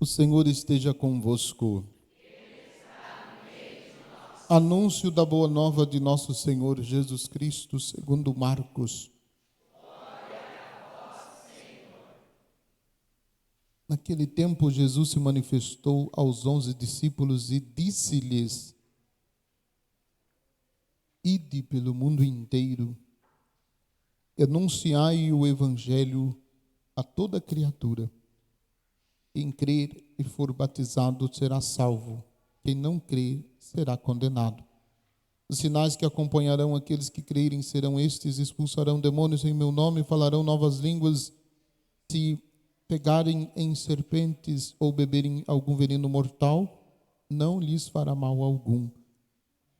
O Senhor esteja convosco. Anúncio da boa nova de nosso Senhor Jesus Cristo, segundo Marcos. Naquele tempo, Jesus se manifestou aos 11 discípulos e disse-lhes: Ide pelo mundo inteiro, anunciai o Evangelho a toda criatura. Quem crer e for batizado será salvo. Quem não crer será condenado. Os sinais que acompanharão aqueles que crerem serão estes: expulsarão demônios em meu nome, falarão novas línguas, se pegarem em serpentes ou beberem algum veneno mortal, não lhes fará mal algum.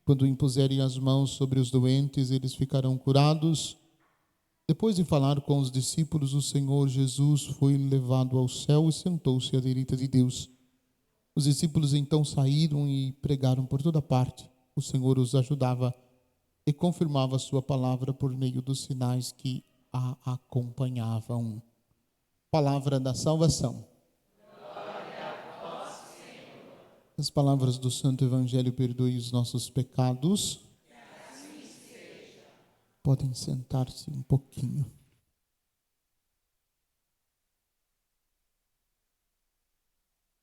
Quando impuserem as mãos sobre os doentes, eles ficarão curados. Depois de falar com os discípulos, o Senhor Jesus foi levado ao céu e sentou-se à direita de Deus. Os discípulos então saíram e pregaram por toda parte. O Senhor os ajudava e confirmava a sua palavra por meio dos sinais que a acompanhavam. Palavra da salvação. Glória a vós, Senhor. As palavras do Santo Evangelho perdoem os nossos pecados. Que assim seja. Podem sentar-se um pouquinho.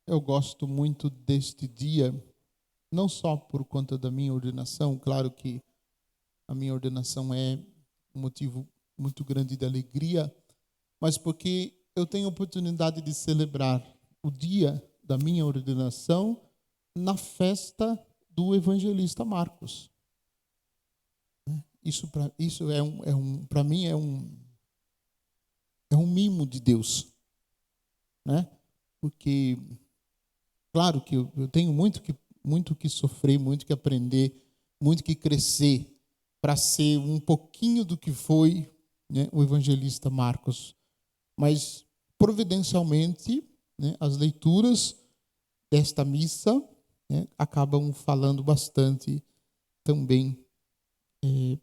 Eu gosto muito deste dia, não só por conta da minha ordenação, claro que a minha ordenação é um motivo muito grande de alegria, mas porque eu tenho a oportunidade de celebrar o dia da minha ordenação na festa do evangelista Marcos. Isso para mim é um mimo de Deus, né? Porque claro que eu tenho muito que sofrer, muito que aprender, muito que crescer para ser um pouquinho do que foi, né, o evangelista Marcos. Mas, providencialmente, né, as leituras desta missa, né, acabam falando bastante também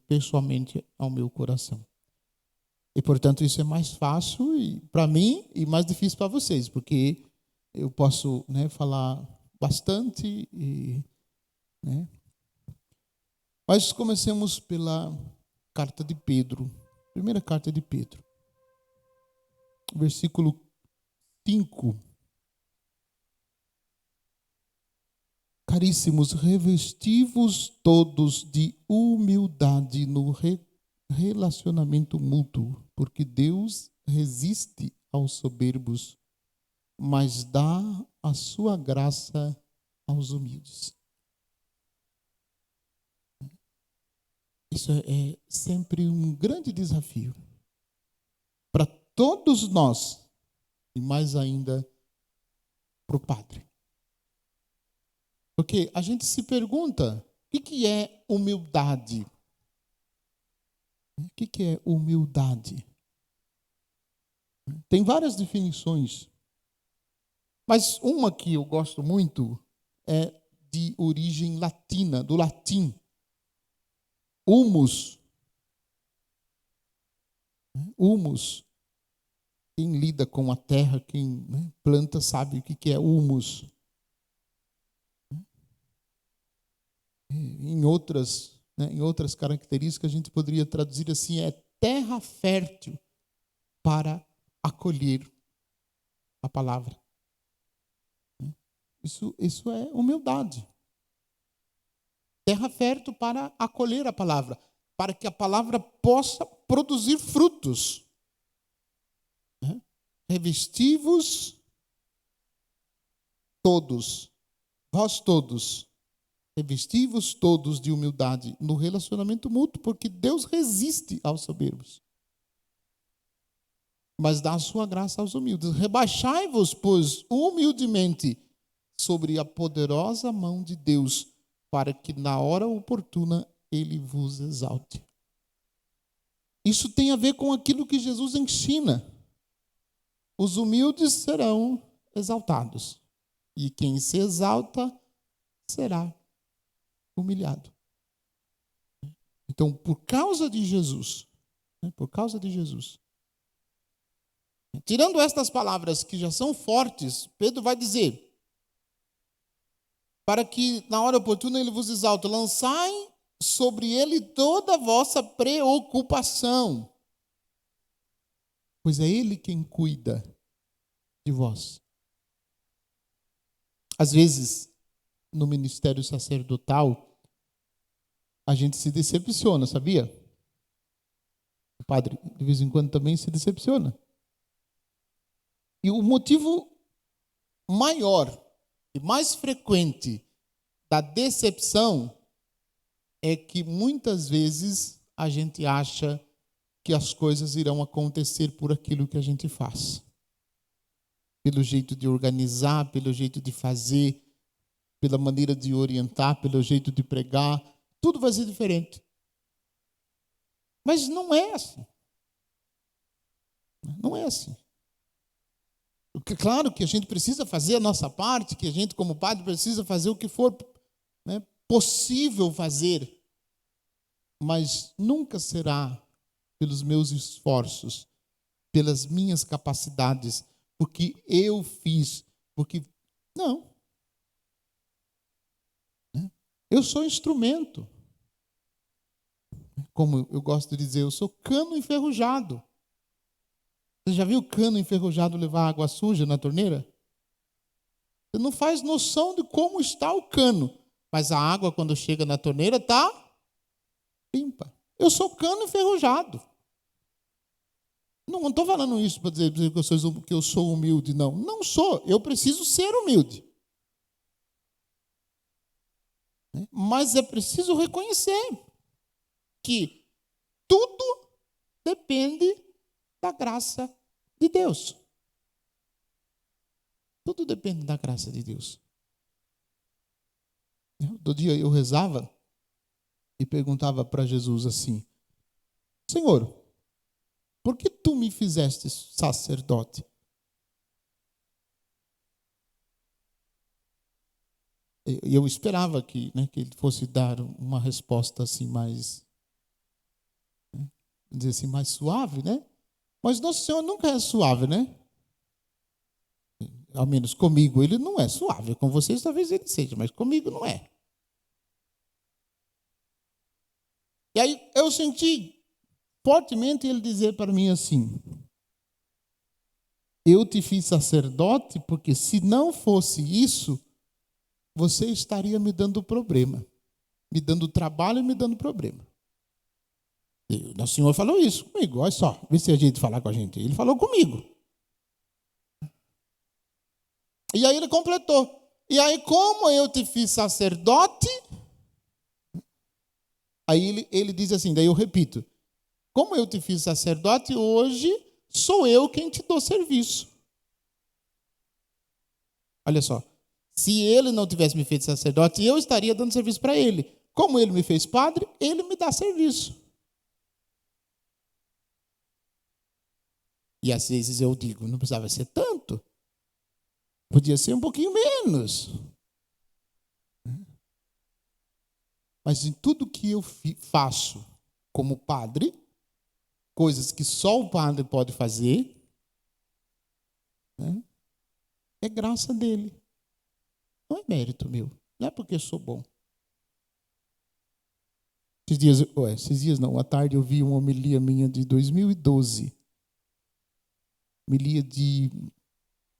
pessoalmente ao meu coração. E, portanto, isso é mais fácil para mim e mais difícil para vocês, porque eu posso, né, falar bastante. Né? Mas comecemos pela carta de Pedro. Primeira carta de Pedro. Versículo 5. Caríssimos, revesti-vos todos de humildade no relacionamento mútuo, porque Deus resiste aos soberbos, mas dá a sua graça aos humildes. Isso é sempre um grande desafio para todos nós, e mais ainda para o padre. Porque a gente se pergunta, o que é humildade? O que é humildade? Tem várias definições, mas uma que eu gosto muito é de origem latina, do latim. Humus. Humus. Quem lida com a terra, quem planta, sabe o que é humus. Em outras características, a gente poderia traduzir assim: é terra fértil para acolher a palavra. Isso é humildade. Terra fértil para acolher a palavra, para que a palavra possa produzir frutos. Revesti-vos todos, vós todos, revesti-vos todos de humildade no relacionamento mútuo, porque Deus resiste aos soberbos, mas dá a sua graça aos humildes. Rebaixai-vos, pois, humildemente sobre a poderosa mão de Deus, para que na hora oportuna Ele vos exalte. Isso tem a ver com aquilo que Jesus ensina. Os humildes serão exaltados, e quem se exalta será humilhado. Então, por causa de Jesus, Tirando estas palavras que já são fortes, Pedro vai dizer: para que na hora oportuna ele vos exalte, lançai sobre ele toda a vossa preocupação, pois é ele quem cuida de vós. Às vezes, no ministério sacerdotal, a gente se decepciona, sabia? O padre, de vez em quando, também se decepciona. E o motivo maior e mais frequente da decepção é que muitas vezes a gente acha que as coisas irão acontecer por aquilo que a gente faz. Pelo jeito de organizar, pelo jeito de fazer, pela maneira de orientar, pelo jeito de pregar, tudo vai ser diferente. Mas não é assim. Não é assim. Claro que a gente precisa fazer a nossa parte, que a gente, como padre, precisa fazer o que for, né, possível fazer, mas nunca será pelos meus esforços, pelas minhas capacidades, porque eu fiz, porque... Não. Eu sou instrumento. Como eu gosto de dizer, eu sou cano enferrujado. Você já viu cano enferrujado levar água suja na torneira? Você não faz noção de como está o cano, mas a água, quando chega na torneira, está limpa. Eu sou cano enferrujado. Não estou falando isso para dizer que eu sou humilde, não. Não sou, eu preciso ser humilde. Mas é preciso reconhecer que tudo depende da graça de Deus. Tudo depende da graça de Deus. Todo dia eu rezava e perguntava para Jesus assim: Senhor, por que tu me fizeste sacerdote? Eu esperava que ele fosse dar uma resposta assim mais, dizer assim, mais suave, né? Mas Nosso Senhor nunca é suave, né? Ao menos comigo ele não é suave. Com vocês talvez ele seja, mas comigo não é. E aí eu senti fortemente ele dizer para mim assim: eu te fiz sacerdote porque se não fosse isso, você estaria me dando problema. Me dando trabalho e me dando problema. O Senhor falou isso comigo. Olha só, vê se a gente falar com a gente. Ele falou comigo. E aí ele completou. E aí, como eu te fiz sacerdote, aí ele diz assim, daí eu repito: como eu te fiz sacerdote, hoje sou eu quem te dou serviço. Olha só, se ele não tivesse me feito sacerdote, eu estaria dando serviço para ele. Como ele me fez padre, ele me dá serviço. E às vezes eu digo, não precisava ser tanto. Podia ser um pouquinho menos. Mas em tudo que eu faço como padre, coisas que só o padre pode fazer, né, é graça dele. Não é mérito meu. Não é porque eu sou bom. Esses dias não, à tarde eu vi uma homilia minha de 2012. Homilia de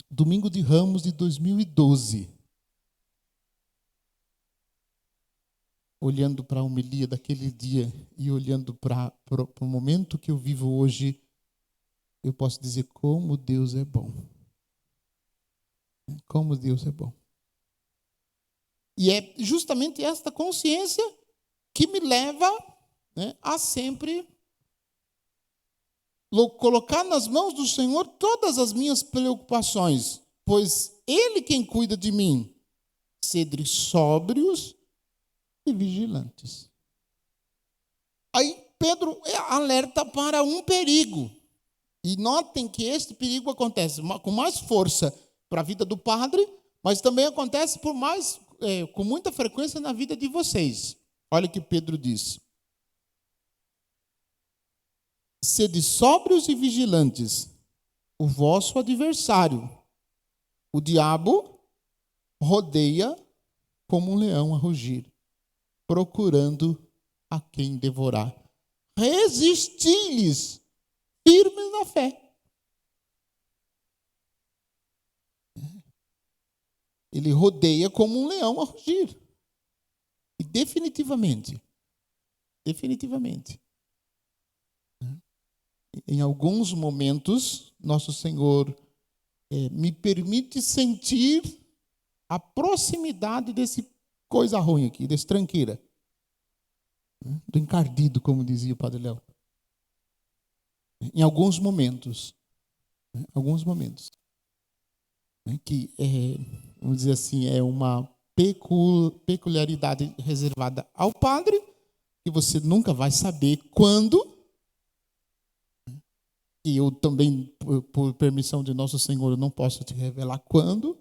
Domingo de Ramos de 2012. Olhando para a homilia daquele dia e olhando para o momento que eu vivo hoje, eu posso dizer como Deus é bom. Como Deus é bom. E é justamente esta consciência que me leva, né, a sempre colocar nas mãos do Senhor todas as minhas preocupações, pois Ele quem cuida de mim. Sede sóbrios e vigilantes. Aí Pedro alerta para um perigo. E notem que este perigo acontece com mais força para a vida do padre, mas também acontece com muita frequência na vida de vocês. Olha o que Pedro diz: sede sóbrios e vigilantes, o vosso adversário, o diabo, rodeia como um leão a rugir, procurando a quem devorar. Resisti-lhes, firmes na fé. Ele rodeia como um leão a rugir. E definitivamente, em alguns momentos, nosso Senhor me permite sentir a proximidade desse coisa ruim aqui, desse tranqueira. Do encardido, como dizia o Padre Léo. Em alguns momentos. Que, vamos dizer assim, é uma peculiaridade reservada ao padre, que você nunca vai saber quando. E eu também, por permissão de Nosso Senhor, eu não posso te revelar quando.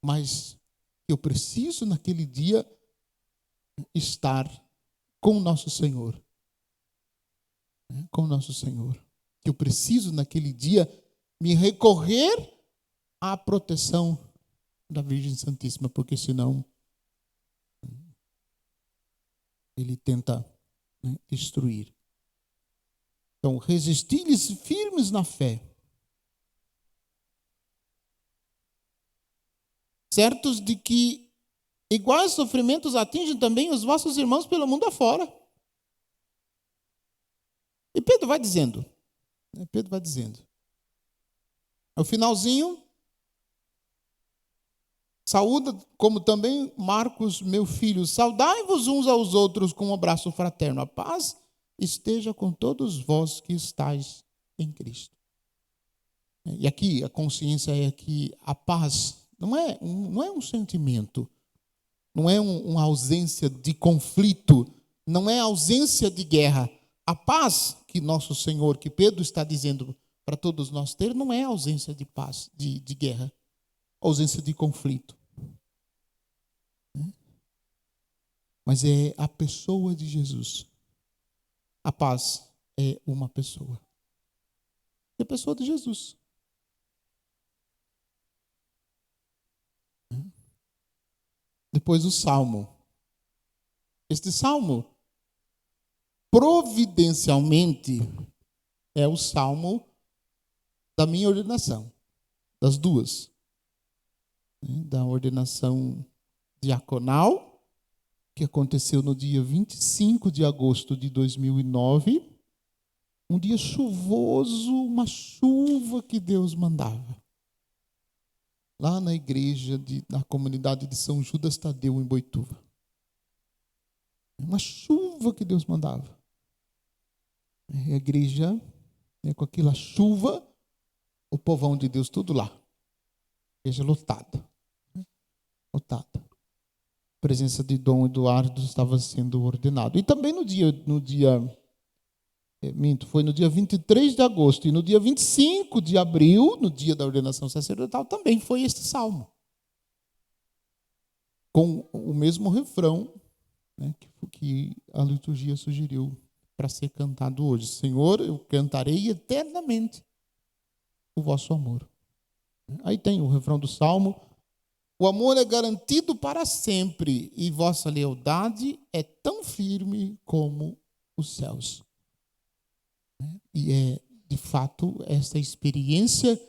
Mas eu preciso, naquele dia, estar com Nosso Senhor. Com Nosso Senhor. Eu preciso, naquele dia, me recorrer à proteção da Virgem Santíssima, porque senão ele tenta destruir. Então, resisti-lhes firmes na fé, certos de que iguais sofrimentos atingem também os vossos irmãos pelo mundo afora. E Pedro vai dizendo, no finalzinho, saúda, como também Marcos, meu filho, saudai-vos uns aos outros com um abraço fraterno. A paz esteja com todos vós que estáis em Cristo. E aqui a consciência é que a paz não é um sentimento, não é uma ausência de conflito, não é ausência de guerra. A paz que nosso Senhor, que Pedro está dizendo para todos nós ter, não é ausência de paz, de guerra, ausência de conflito. Mas é a pessoa de Jesus. A paz é uma pessoa. É a pessoa de Jesus. Depois o Salmo. Este Salmo, providencialmente, é o Salmo da minha ordenação. Das duas. Da ordenação diaconal, que aconteceu no dia 25 de agosto de 2009. Um dia chuvoso, uma chuva que Deus mandava. Lá na igreja, na comunidade de São Judas Tadeu, em Boituva. Uma chuva que Deus mandava. E a igreja, com aquela chuva, o povão de Deus tudo lá. Igreja lotada. Lotada. A presença de Dom Eduardo estava sendo ordenado. E também foi no dia 23 de agosto e no dia 25 de abril, no dia da ordenação sacerdotal, também foi este salmo. Com o mesmo refrão, que a liturgia sugeriu para ser cantado hoje. Senhor, eu cantarei eternamente o vosso amor. Aí tem o refrão do salmo. O amor é garantido para sempre e vossa lealdade é tão firme como os céus. E é, de fato, essa experiência,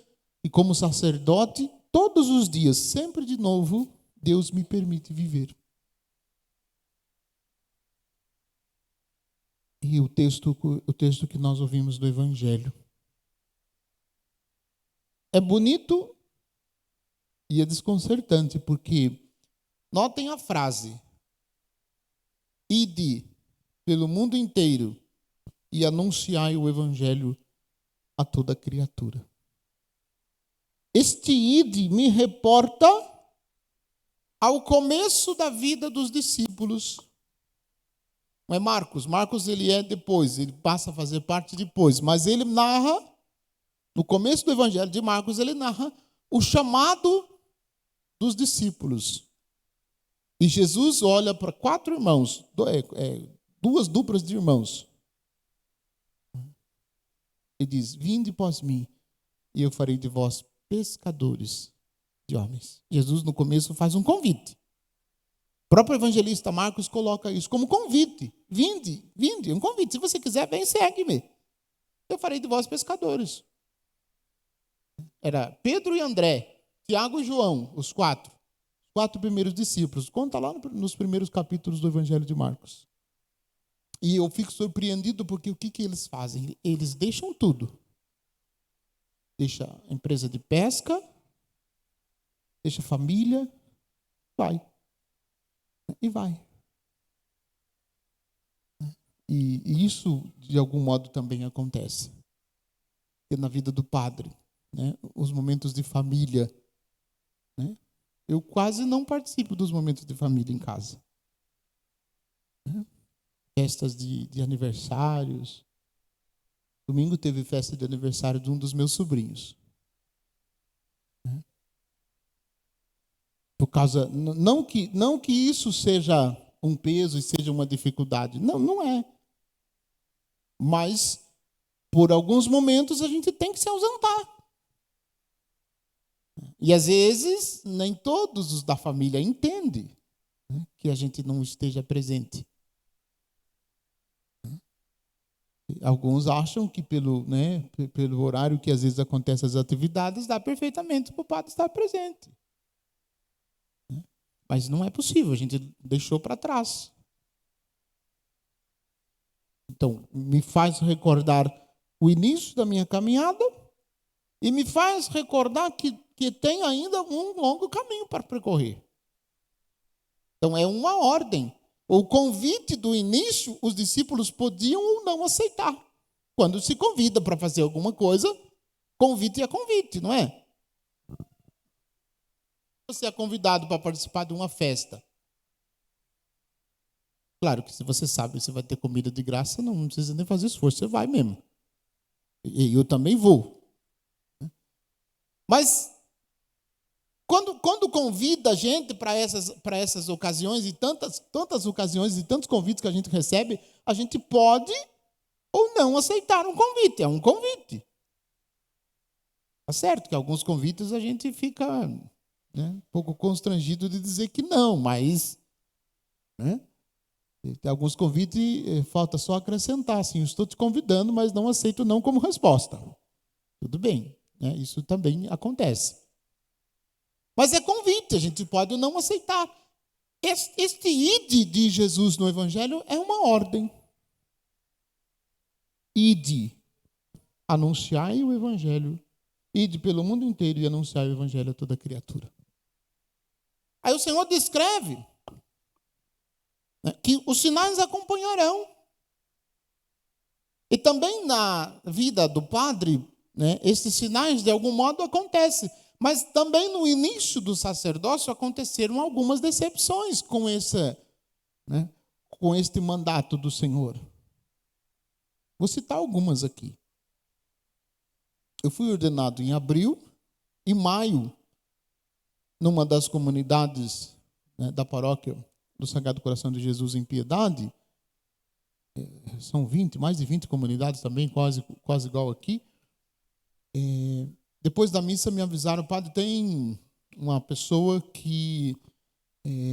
e como sacerdote, todos os dias, sempre de novo, Deus me permite viver. E o texto que nós ouvimos do Evangelho é bonito e é desconcertante, porque notem a frase: ide pelo mundo inteiro e anunciai o Evangelho a toda criatura. Este ide me reporta ao começo da vida dos discípulos. Não é Marcos? Marcos ele é depois, ele passa a fazer parte depois, mas ele narra, no começo do Evangelho de Marcos, ele narra o chamado dos discípulos. E Jesus olha para 4 irmãos, 2 duplas de irmãos. Ele diz: vinde após mim, e eu farei de vós pescadores de homens. Jesus, no começo, faz um convite. O próprio evangelista Marcos coloca isso como convite. Vinde, vinde, um convite. Se você quiser, vem, segue-me. Eu farei de vós pescadores. Era Pedro e André, Tiago e João, os quatro primeiros discípulos. Conta lá nos primeiros capítulos do Evangelho de Marcos. E eu fico surpreendido porque o que eles fazem? Eles deixam tudo. Deixa a empresa de pesca, deixa a família, vai. E vai. E isso, de algum modo, também acontece. Porque na vida do padre, né, os momentos de família, né, eu quase não participo dos momentos de família em casa. Né? Festas de aniversários. Domingo teve festa de aniversário de um dos meus sobrinhos. Né? Por causa, não que isso seja um peso e seja uma dificuldade. Não, não é. Mas, por alguns momentos, a gente tem que se ausentar. E, às vezes, nem todos os da família entendem, né, que a gente não esteja presente. Alguns acham que pelo horário que às vezes acontecem as atividades, dá perfeitamente para o padre estar presente. Mas não é possível, a gente deixou para trás. Então, me faz recordar o início da minha caminhada e me faz recordar que tem ainda um longo caminho para percorrer. Então, é uma ordem. O convite do início, os discípulos podiam ou não aceitar. Quando se convida para fazer alguma coisa, convite é convite, não é? Você é convidado para participar de uma festa. Claro que se você sabe que você vai ter comida de graça, não precisa nem fazer esforço, você vai mesmo. E eu também vou. Mas, quando convida a gente para essas ocasiões, e tantas ocasiões e tantos convites que a gente recebe, a gente pode ou não aceitar um convite. É um convite. Tá certo que alguns convites a gente fica, né, um pouco constrangido de dizer que não, mas, né, tem alguns convites, falta só acrescentar, assim, eu estou te convidando, mas não aceito não como resposta. Tudo bem, né, isso também acontece. Mas é convite, a gente pode não aceitar. Este ide de Jesus no Evangelho é uma ordem. Ide, anunciai o Evangelho. Ide pelo mundo inteiro e anunciai o Evangelho a toda criatura. Aí o Senhor descreve, né, que os sinais acompanharão. E também na vida do padre, né, esses sinais de algum modo acontecem. Mas também no início do sacerdócio aconteceram algumas decepções com este mandato do Senhor. Vou citar algumas aqui. Eu fui ordenado em abril. Em maio, numa das comunidades, né, da paróquia do Sagrado Coração de Jesus em Piedade, são mais de 20 comunidades também, quase igual aqui. Depois da missa me avisaram: padre, tem uma pessoa que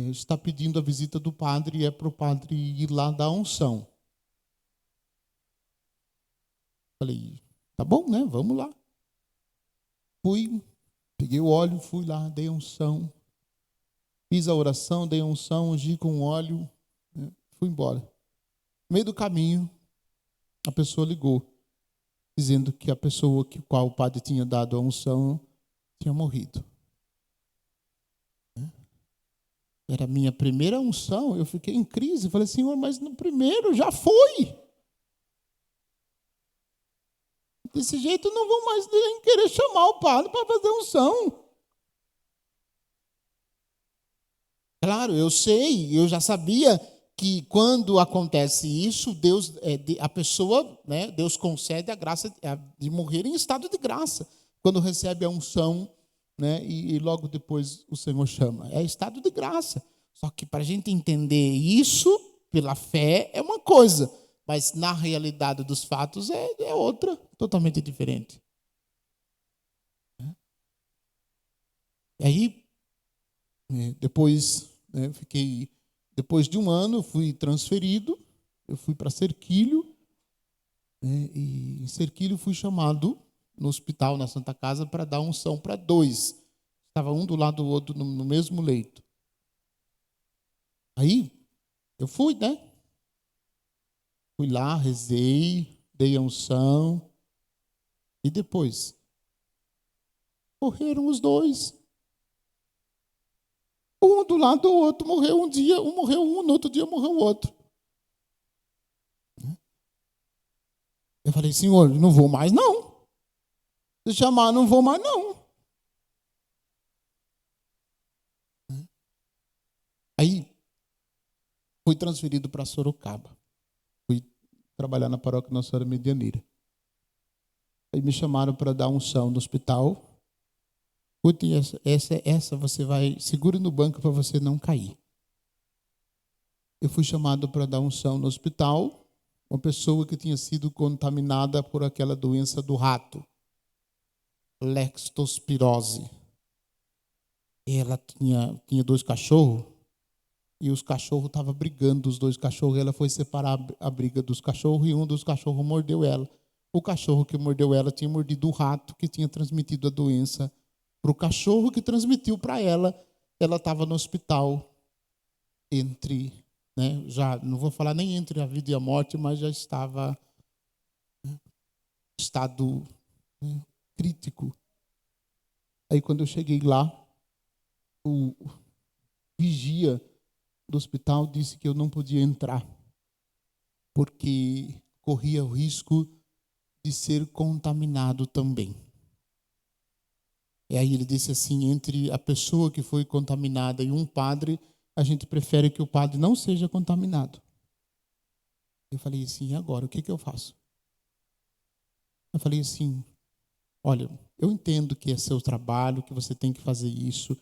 está pedindo a visita do padre e é para o padre ir lá dar unção. Falei, tá bom, né? Vamos lá. Fui, peguei o óleo, fui lá, dei unção. Fiz a oração, dei unção, ungi com óleo, né, fui embora. No meio do caminho, a pessoa ligou, dizendo que a pessoa que qual o padre tinha dado a unção tinha morrido. Era a minha primeira unção, eu fiquei em crise, falei, Senhor, mas no primeiro já foi. Desse jeito não vou mais nem querer chamar o padre para fazer unção. Claro, eu sei, eu já sabia que quando acontece isso, a pessoa, né, Deus concede a graça de morrer em estado de graça, quando recebe a unção, né, e logo depois o Senhor chama. É estado de graça. Só que para a gente entender isso, pela fé, é uma coisa, Mas na realidade dos fatos é outra, totalmente diferente. E aí, depois de um ano, fui transferido, eu fui para Serquilho, e em Serquilho fui chamado no hospital, na Santa Casa, para dar unção para 2. Estava um do lado do outro no mesmo leito. Aí, eu fui, né? Fui lá, rezei, dei a unção. E depois? Morreram os 2. Um do lado do outro. Morreu um dia, um morreu um, no outro dia morreu o outro. Eu falei, Senhor, não vou mais não. Se chamar, não vou mais não. Aí, fui transferido para Sorocaba. Fui trabalhar na paróquia Nossa Senhora Medianeira. Aí me chamaram para dar unção no hospital. Escute, essa você vai, segure no banco para você não cair. Eu fui chamado para dar unção no hospital, uma pessoa que tinha sido contaminada por aquela doença do rato, leptospirose. Ela tinha 2 cachorros, e os cachorros estavam brigando, os 2 cachorros, ela foi separar a briga dos cachorros, e um dos cachorros mordeu ela. O cachorro que mordeu ela tinha mordido o rato que tinha transmitido a doença para o cachorro que transmitiu para ela. Ela estava no hospital já não vou falar nem entre a vida e a morte, mas já estava em estado crítico. Aí quando eu cheguei lá, o vigia do hospital disse que eu não podia entrar, porque corria o risco de ser contaminado também. E aí ele disse assim, entre a pessoa que foi contaminada e um padre, a gente prefere que o padre não seja contaminado. Eu falei assim, e agora, o que eu faço? Eu falei assim, olha, eu entendo que é seu trabalho, que você tem que fazer isso,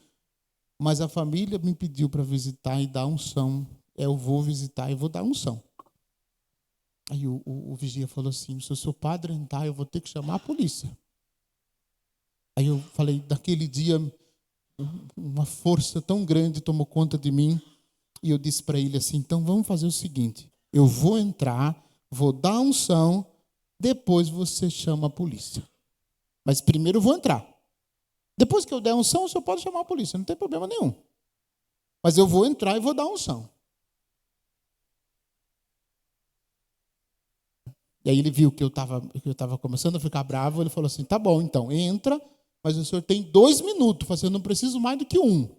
mas a família me pediu para visitar e dar unção. Eu vou visitar e vou dar unção. Aí o vigia falou assim, se o seu padre entrar, eu vou ter que chamar a polícia. Aí eu falei, daquele dia, uma força tão grande tomou conta de mim, e eu disse para ele assim, então vamos fazer o seguinte, eu vou entrar, vou dar unção, depois você chama a polícia. Mas primeiro eu vou entrar. Depois que eu der unção, o senhor pode chamar a polícia, não tem problema nenhum. Mas eu vou entrar e vou dar unção. E aí ele viu que eu estava começando a ficar bravo, ele falou assim, tá bom, então, entra, mas o senhor tem 2 minutos, eu não preciso mais do que 1.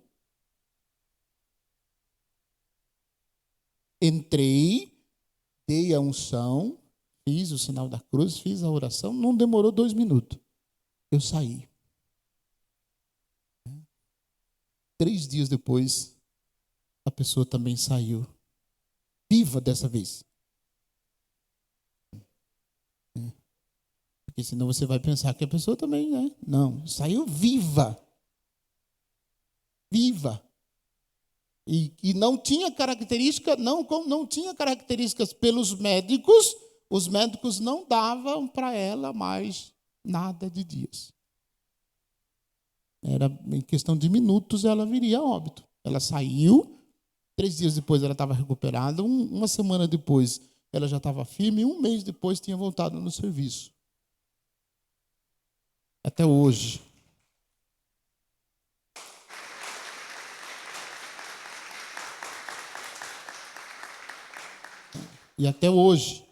Entrei, dei a unção, fiz o sinal da cruz, fiz a oração, não demorou 2 minutos. Eu saí. 3 dias depois, a pessoa também saiu. Viva dessa vez. Porque senão você vai pensar que a pessoa também, né? Não, saiu viva. Viva. E não tinha característica, não tinha características pelos médicos, os médicos não davam para ela mais nada de dias. Era em questão de minutos ela viria a óbito. Ela saiu, 3 dias depois ela estava recuperada, uma semana depois ela já estava firme, e 1 mês depois tinha voltado no serviço. Até hoje. E até hoje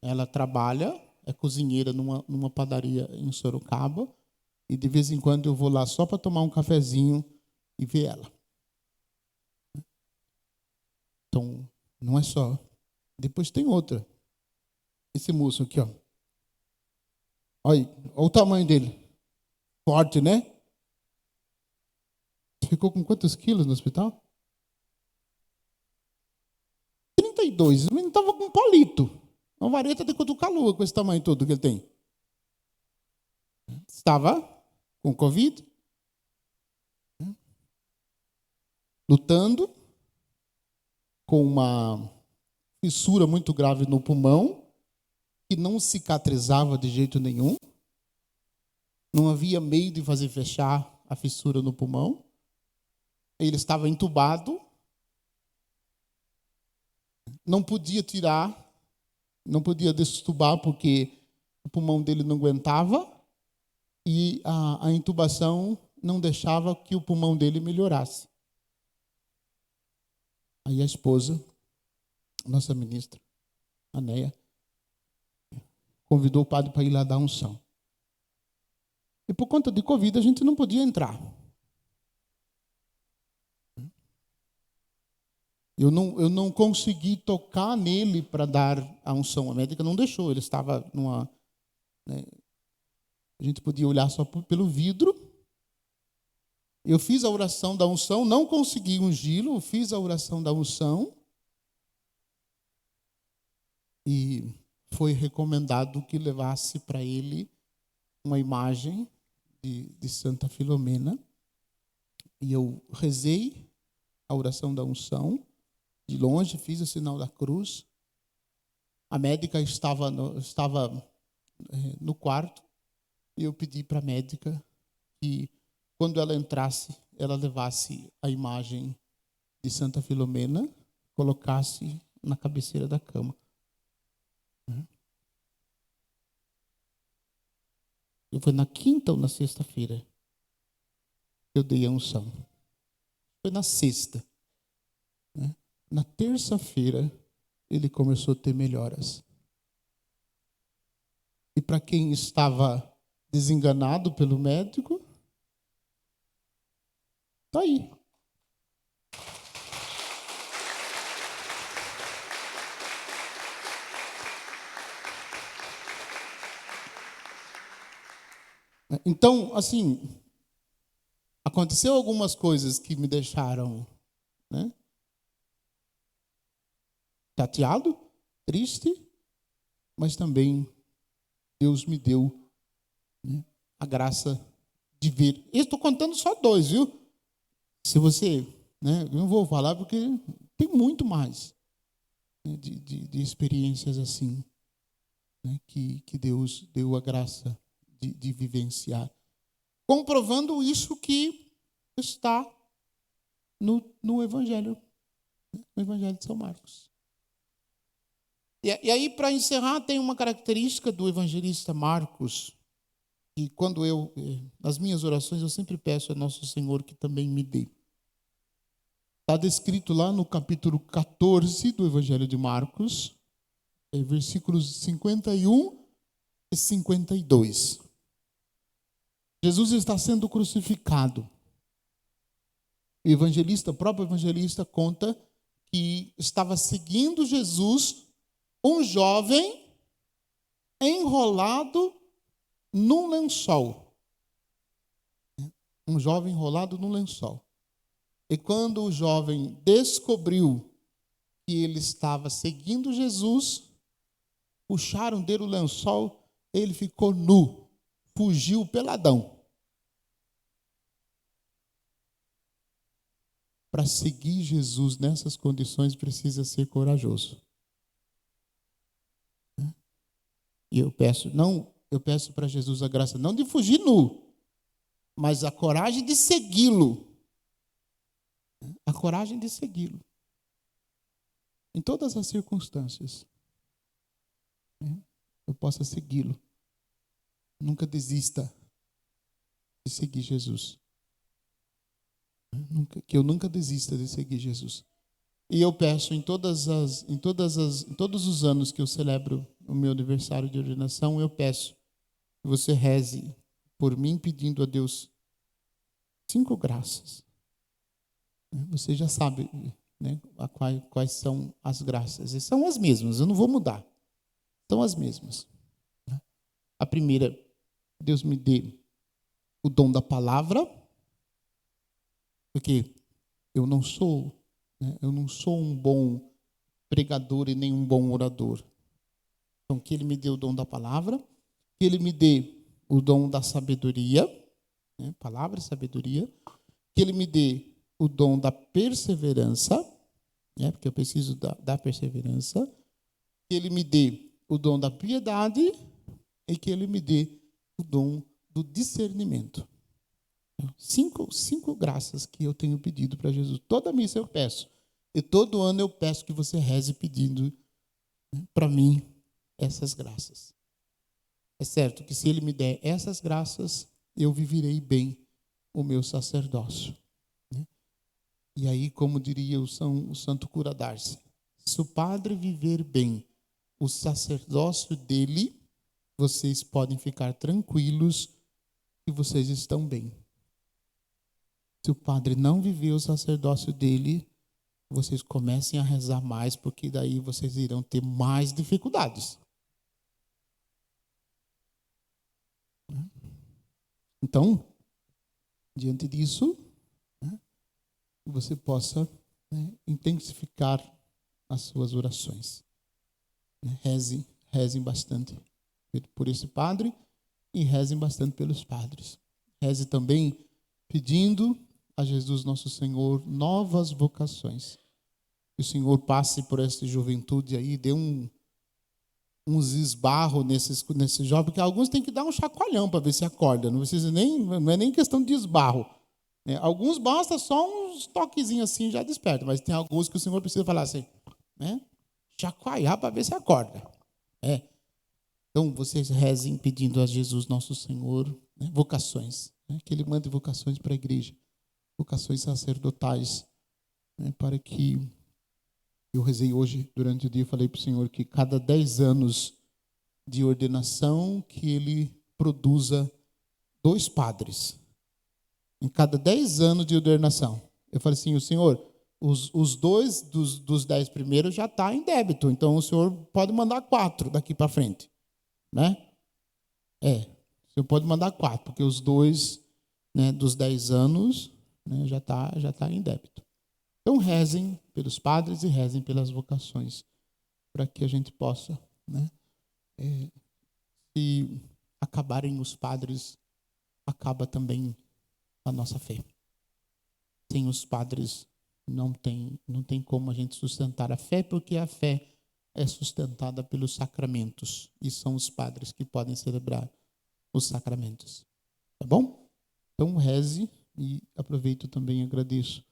ela trabalha, é cozinheira numa padaria em Sorocaba, e de vez em quando eu vou lá só para tomar um cafezinho e ver ela. Então, não é só. Depois tem outra. Esse moço aqui, ó. Olha o tamanho dele. Forte, né? Ficou com quantos quilos no hospital? 32. O menino estava com um palito. Uma vareta de cutucar-lua com esse tamanho todo que ele tem. Estava com Covid, lutando com uma fissura muito grave no pulmão, que não cicatrizava de jeito nenhum. Não havia meio de fazer fechar a fissura no pulmão. Ele estava entubado. Não podia tirar, não podia destubar porque o pulmão dele não aguentava. E a intubação não deixava que o pulmão dele melhorasse. Aí a esposa, nossa ministra, a Neia, convidou o padre para ir lá dar unção. E por conta de Covid, a gente não podia entrar. Eu não consegui tocar nele para dar a unção. A médica não deixou, ele estava numa... Né, a gente podia olhar só pelo vidro. Eu fiz a oração da unção, não consegui ungí-lo, fiz a oração da unção. E foi recomendado que levasse para ele uma imagem de Santa Filomena. E eu rezei a oração da unção. De longe, fiz o sinal da cruz. A médica estava no quarto. E eu pedi para a médica que, quando ela entrasse, ela levasse a imagem de Santa Filomena, colocasse na cabeceira da cama. Foi na quinta ou na sexta-feira que eu dei a unção. Foi na sexta. Né? Na terça-feira, ele começou a ter melhoras. E para quem estava desenganado pelo médico, está aí. Então, assim, aconteceu algumas coisas que me deixaram, né, chateado, triste, mas também Deus me deu, né, a graça de ver. Eu estou contando só 2, viu? Se você, né, eu não vou falar porque tem muito mais, né, de experiências assim, né, que Deus deu a graça de vivenciar. Comprovando isso que está no Evangelho, no Evangelho de São Marcos. E aí, para encerrar, tem uma característica do evangelista Marcos, que quando nas minhas orações, eu sempre peço a Nosso Senhor que também me dê. Está descrito lá no capítulo 14 do Evangelho de Marcos, versículos 51 e 52. Jesus está sendo crucificado. O próprio evangelista conta que estava seguindo Jesus um jovem enrolado num lençol. Um jovem enrolado num lençol. E quando o jovem descobriu que ele estava seguindo Jesus, puxaram dele o lençol, ele ficou nu, fugiu peladão. Para seguir Jesus nessas condições precisa ser corajoso. E eu peço para Jesus a graça não de fugir nu, mas a coragem de segui-lo. A coragem de segui-lo. Em todas as circunstâncias. Eu possa segui-lo. Nunca desista de seguir Jesus. Que eu nunca desista de seguir Jesus. E eu peço em todos os anos que eu celebro o meu aniversário de ordenação, eu peço que você reze por mim, pedindo a Deus 5 graças. Você já sabe, né, quais são as graças. E são as mesmas, eu não vou mudar. São as mesmas. A primeira, Deus me dê o dom da palavra, porque eu não sou um bom pregador e nem um bom orador. Então, que Ele me dê o dom da palavra, que Ele me dê o dom da sabedoria, né, palavra e sabedoria, que Ele me dê o dom da perseverança, né? Porque eu preciso da perseverança, que Ele me dê o dom da piedade e que Ele me dê o dom do discernimento. Cinco graças que eu tenho pedido para Jesus. Toda missa eu peço. E todo ano eu peço que você reze pedindo, né, para mim essas graças. É certo que se Ele me der essas graças, eu viverei bem o meu sacerdócio, né? E aí, como diria o santo cura Darcy, se o padre viver bem o sacerdócio dele, vocês podem ficar tranquilos que vocês estão bem. Se o padre não viver o sacerdócio dele, vocês comecem a rezar mais, porque daí vocês irão ter mais dificuldades. Então, diante disso, né, você possa, né, intensificar as suas orações. Rezem bastante por esse padre e rezem bastante pelos padres. Reze também pedindo a Jesus Nosso Senhor novas vocações. Que o Senhor passe por essa juventude aí, dê uns esbarros nesses jovens, porque alguns têm que dar um chacoalhão para ver se acorda. Não é nem questão de esbarro, né? Alguns basta só uns toquezinhos assim já desperta, mas tem alguns que o Senhor precisa falar assim, né? Chacoalhar para ver se acorda. Então, vocês rezem pedindo a Jesus Nosso Senhor, né, vocações, né, que Ele mande vocações para a igreja, vocações sacerdotais, né, para que eu rezei hoje durante o dia, falei para o Senhor que cada 10 anos de ordenação que Ele produza 2 padres. Em cada 10 anos de ordenação. Eu falei assim, o Senhor, os 2 dos 10 primeiros já está em débito, então o Senhor pode mandar 4 daqui para frente. Né? O Senhor pode mandar 4, porque os 2, né, dos 10 anos, né, já tá em débito. Então rezem pelos padres e rezem pelas vocações, para que a gente possa, né, se acabarem os padres, acaba também a nossa fé. Sem os padres não tem como a gente sustentar a fé, porque a fé é sustentada pelos sacramentos, e são os padres que podem celebrar os sacramentos. Tá bom? Então reze, e aproveito também e agradeço,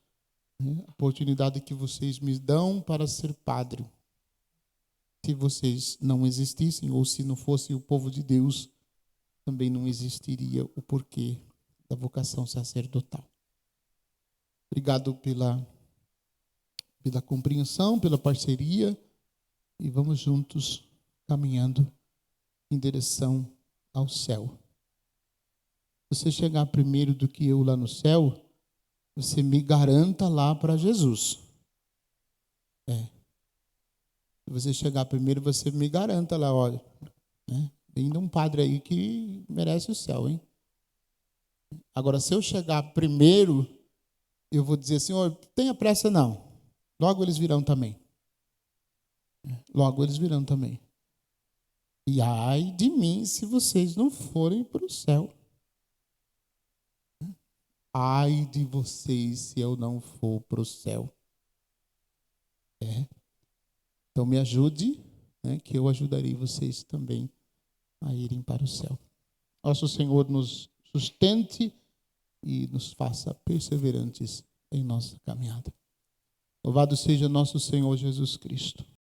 né, a oportunidade que vocês me dão para ser padre. Se vocês não existissem, ou se não fosse o povo de Deus, também não existiria o porquê da vocação sacerdotal. Obrigado pela compreensão, pela parceria, e vamos juntos caminhando em direção ao céu. Você chegar primeiro do que eu lá no céu, você me garanta lá para Jesus. Se você chegar primeiro, você me garanta lá, olha, né? Ainda um padre aí que merece o céu, hein? Agora, se eu chegar primeiro, eu vou dizer, Senhor, tenha pressa não. Logo eles virão também. Logo eles virão também. E ai de mim se vocês não forem para o céu. Ai de vocês se eu não for para o céu. Então me ajude, né, que eu ajudarei vocês também a irem para o céu. Nosso Senhor nos sustente e nos faça perseverantes em nossa caminhada. Louvado seja nosso Senhor Jesus Cristo.